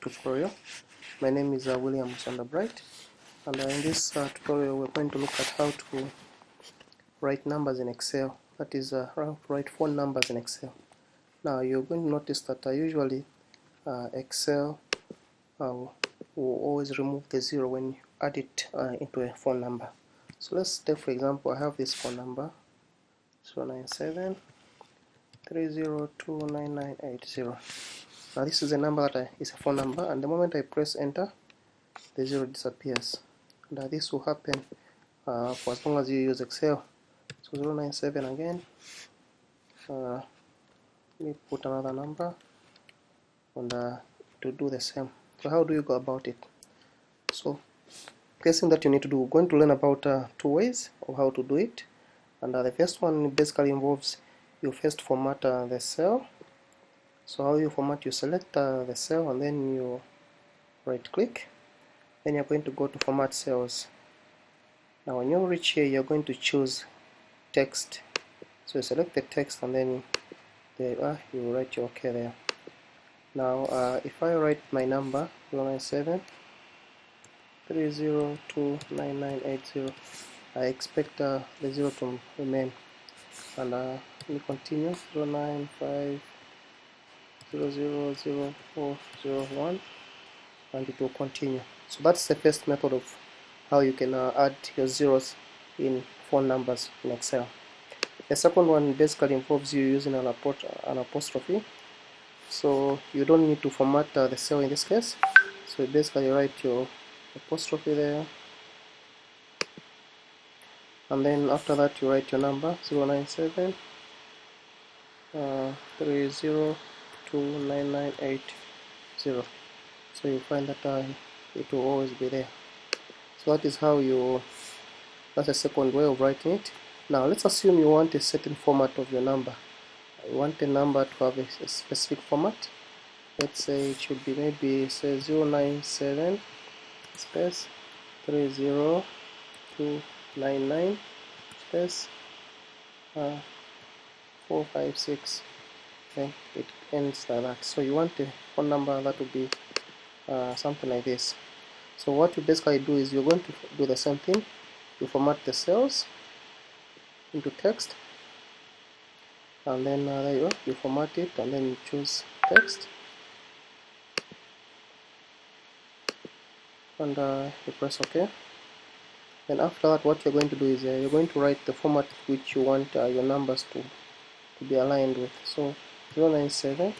tutorial. My name is William Sanderbright, and in this tutorial we're going to look at how to write numbers in Excel. That is, how to write phone numbers in Excel. Now you're going to notice that usually Excel will always remove the 0 when you add it into a phone number. So let's take, for example, I have this phone number 097 3029980. Now this is a number that is a phone number, and the moment I press enter, the 0 disappears. And this will happen for as long as you use Excel. So 097 again. Let me put another number, and to do the same. So how do you go about it? So first thing that you need to do, we're going to learn about two ways of how to do it. And the first one basically involves you first format the cell. So how you format, you select the cell and then you right click, then you're going to go to format cells. Now when you reach here, you're going to choose text. So you select the text and then there you are, you write your OK there. Now if I write my number 097 3029980, I expect the 0 to remain, and let me continue 095 000401, and it will continue. So that's the first method of how you can add your zeros in phone numbers in Excel. The second one basically involves you using an apostrophe. So you don't need to format the cell in this case. So you basically write your apostrophe there, and then after that you write your number 097 3029980. So you find that it will always be there. So that is how that's a second way of writing it. Now let's assume you want a certain format of your number. You want a number to have a specific format. Let's say it should be maybe say 097 space 30299 space 456. Okay, it ends like that. So you want a phone number that will be something like this. So what you basically do is you're going to do the same thing. You format the cells into text, and then there you go, you format it and then you choose text, and you press OK. Then after that, what you're going to do is you're going to write the format which you want your numbers to be aligned with. So 097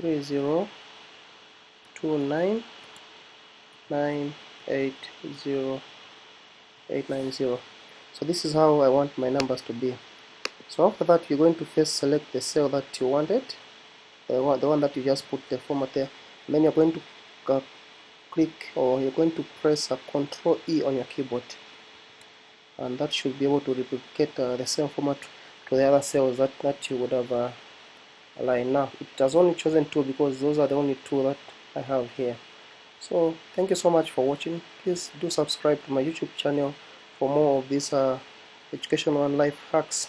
3029980. So this is how I want my numbers to be. So after that, you're going to first select the cell that you wanted, the one that you just put the format there, and then you're going to click, or you're going to press Ctrl E on your keyboard, and that should be able to replicate the same format to the other cells that you would have aligned. Now it has only chosen 2 because those are the only 2 that I have here. So thank you so much for watching. Please do subscribe to my YouTube channel for more of these educational and life hacks.